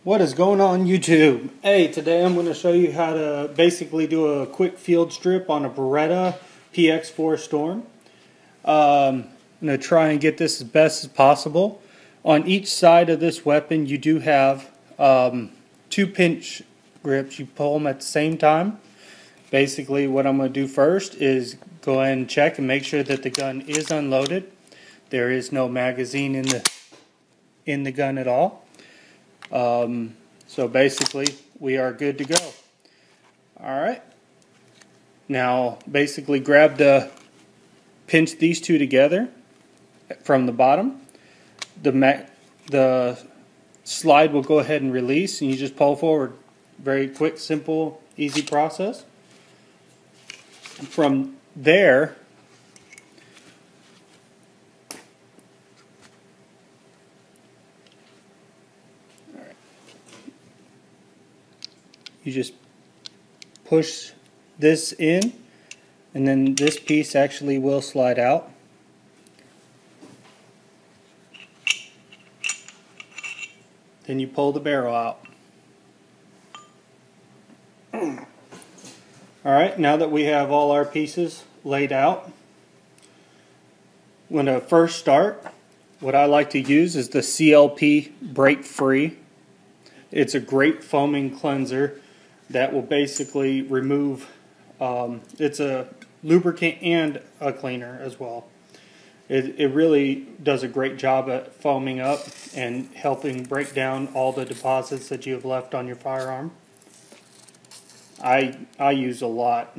What is going on YouTube? Hey, today I'm going to show you how to basically do a quick field strip on a Beretta PX4 Storm. I'm going to try and get this as best as possible. On each side of this weapon you do have 2 pinch grips. You pull them at the same time. Basically what I'm going to do first is go ahead and check and make sure that the gun is unloaded. There is no magazine in the gun at all. So basically we are good to go. Alright, now basically pinch these two together from the bottom. The slide will go ahead and release and you just pull forward. Very quick, simple, easy process. From there, you just push this in, and then this piece actually will slide out. Then you pull the barrel out. Alright, now that we have all our pieces laid out, when I first start, what I like to use is the CLP Break Free. It's a great foaming cleanser that will basically remove, it's a lubricant and a cleaner as well. It really does a great job at foaming up and helping break down all the deposits that you have left on your firearm. I use a lot.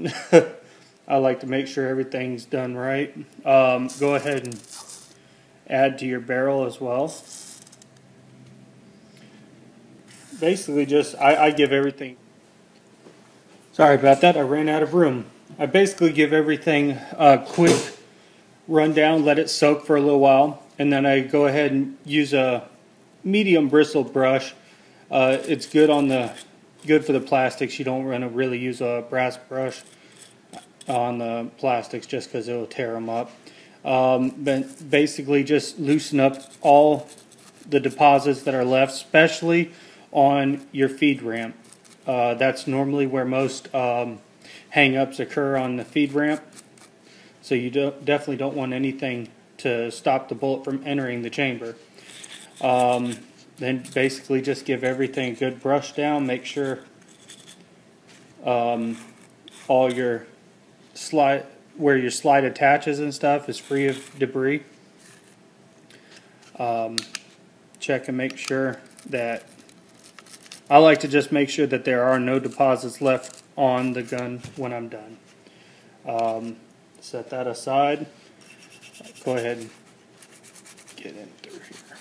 I like to make sure everything's done right. Go ahead and add to your barrel as well. Basically just, I give everything. Sorry about that, I ran out of room. I basically give everything a quick rundown, let it soak for a little while, and then I go ahead and use a medium bristle brush. It's good for the plastics. You don't want to really use a brass brush on the plastics just because it will tear them up. But basically just loosen up all the deposits that are left, especially on your feed ramp. That's normally where most hang-ups occur, on the feed ramp. So you definitely don't want anything to stop the bullet from entering the chamber. Then basically just give everything a good brush down. Make sure all your where your slide attaches and stuff is free of debris. Check and make sure that, I like to just make sure that there are no deposits left on the gun when I'm done. Set that aside. Go ahead and get in through here.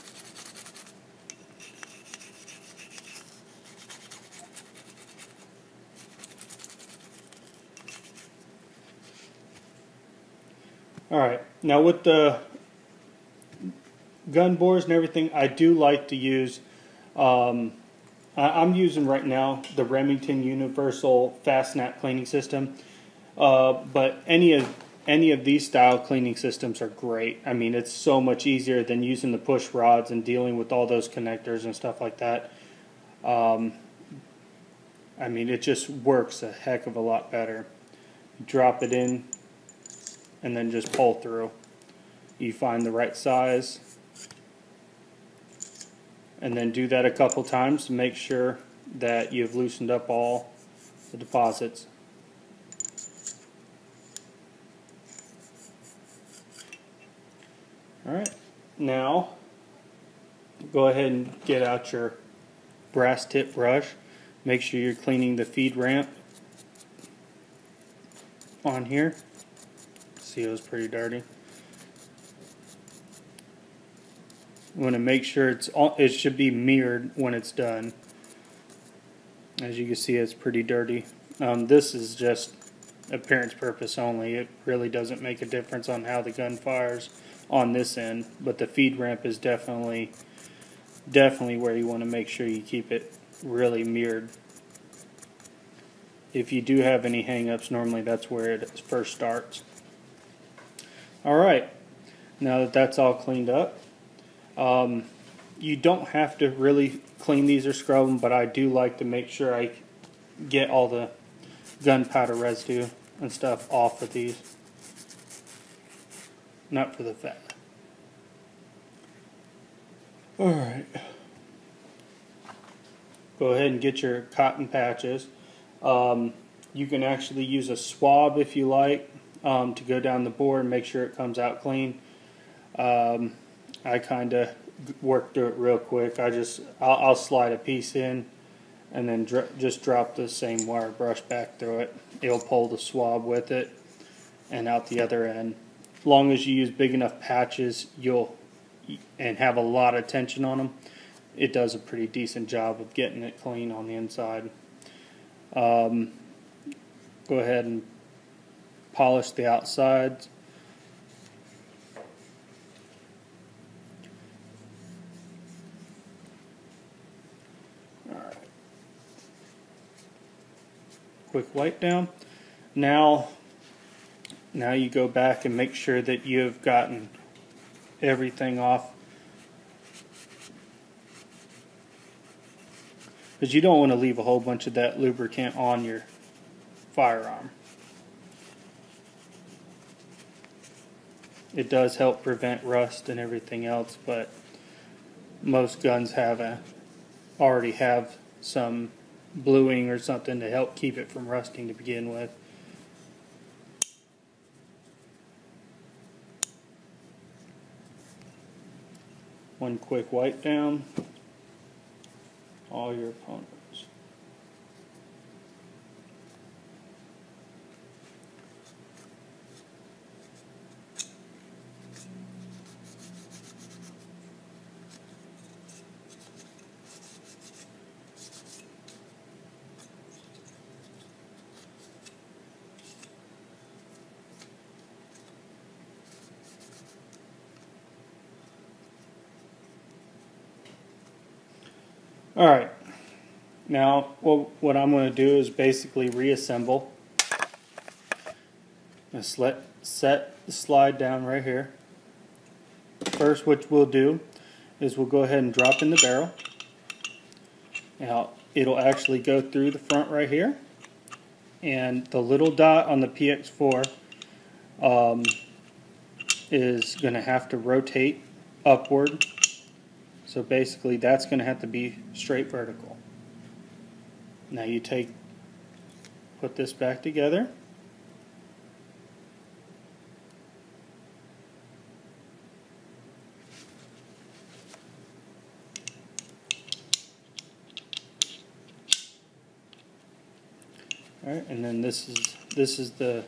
Alright, now with the gun bores and everything, I do like to use, I'm using right now the Remington Universal Fast Snap cleaning system, but any of these style cleaning systems are great. I mean, it's so much easier than using the push rods and dealing with all those connectors and stuff like that. I mean, it just works a heck of a lot better. You drop it in and then just pull through. You find the right size and then do that a couple times to make sure that you've loosened up all the deposits. Alright, now go ahead and get out your brass tip brush. Make sure you're cleaning the feed ramp on here. See, it was pretty dirty. You want to make sure it should be mirrored when it's done. As you can see, it's pretty dirty. This is just appearance purpose only. It really doesn't make a difference on how the gun fires on this end, but the feed ramp is definitely where you want to make sure you keep it really mirrored. If you do have any hang-ups, normally that's where it first starts. Alright, now that that's all cleaned up, You don't have to really clean these or scrub them, but I do like to make sure I get all the gunpowder residue and stuff off of these. Not for the fat. Alright. Go ahead and get your cotton patches. You can actually use a swab if you like to go down the bore and make sure it comes out clean. I kind of work through it real quick. I'll slide a piece in and then just drop the same wire brush back through it. It'll pull the swab with it and out the other end. As long as you use big enough patches and have a lot of tension on them, it does a pretty decent job of getting it clean on the inside. Go ahead and polish the outsides. Alright. Quick wipe down. Now you go back and make sure that you have gotten everything off. Because you don't want to leave a whole bunch of that lubricant on your firearm. It does help prevent rust and everything else, but most guns already have some bluing or something to help keep it from rusting to begin with. One quick wipe down. All your opponents. Alright, now what I'm going to do is basically reassemble. Let's set the slide down right here. First, what we'll do is we'll go ahead and drop in the barrel. Now, it'll actually go through the front right here. And the little dot on the PX4 is going to have to rotate upward. So basically that's going to have to be straight vertical. Now you put this back together. Alright, and then this is the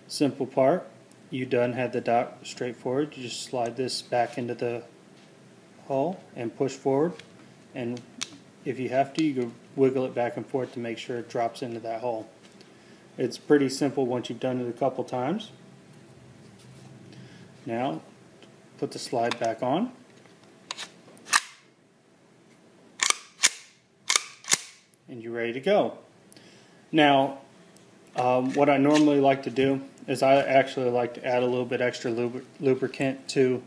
simple part. You done had the dot straight forward. You just slide this back into the hole and push forward, and if you have to, you can wiggle it back and forth to make sure it drops into that hole. It's pretty simple once you've done it a couple times. Now put the slide back on, and you're ready to go. Now what I normally like to do is I actually like to add a little bit extra lubricant to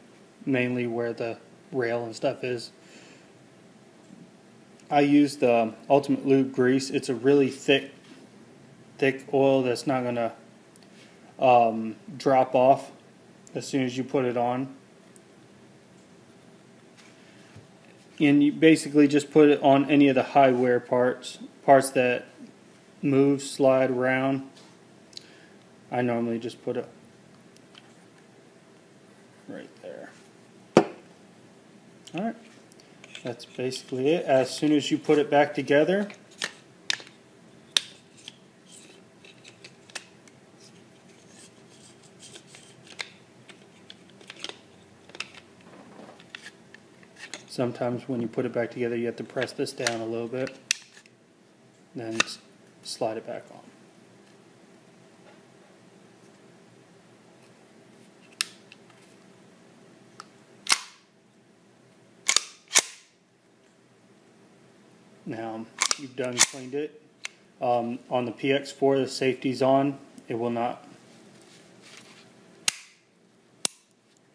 mainly where the rail and stuff is. I use the Ultimate Lube grease. It's a really thick oil that's not going to drop off as soon as you put it on. And you basically just put it on any of the high wear parts that move, slide around. I normally just put it right there. Alright, that's basically it. As soon as you put it back together, sometimes when you put it back together you have to press this down a little bit, then slide it back on. Now you've done cleaned it. On the PX4 the safety's on. It will not.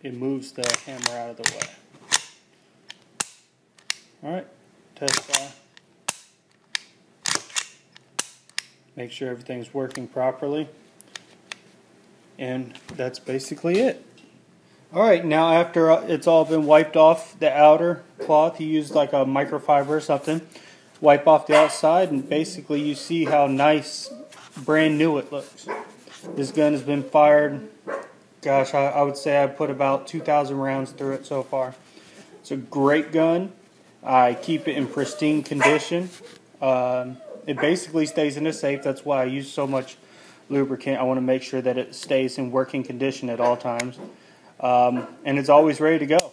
It moves the hammer out of the way. Alright, test fire. Make sure everything's working properly. And that's basically it. Alright, now after it's all been wiped off the outer cloth, you use like a microfiber or something. Wipe off the outside, and basically you see how nice, brand new it looks. This gun has been fired, gosh, I would say I put about 2,000 rounds through it so far. It's a great gun. I keep it in pristine condition. It basically stays in a safe. That's why I use so much lubricant. I want to make sure that it stays in working condition at all times. And it's always ready to go.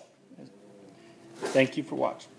Thank you for watching.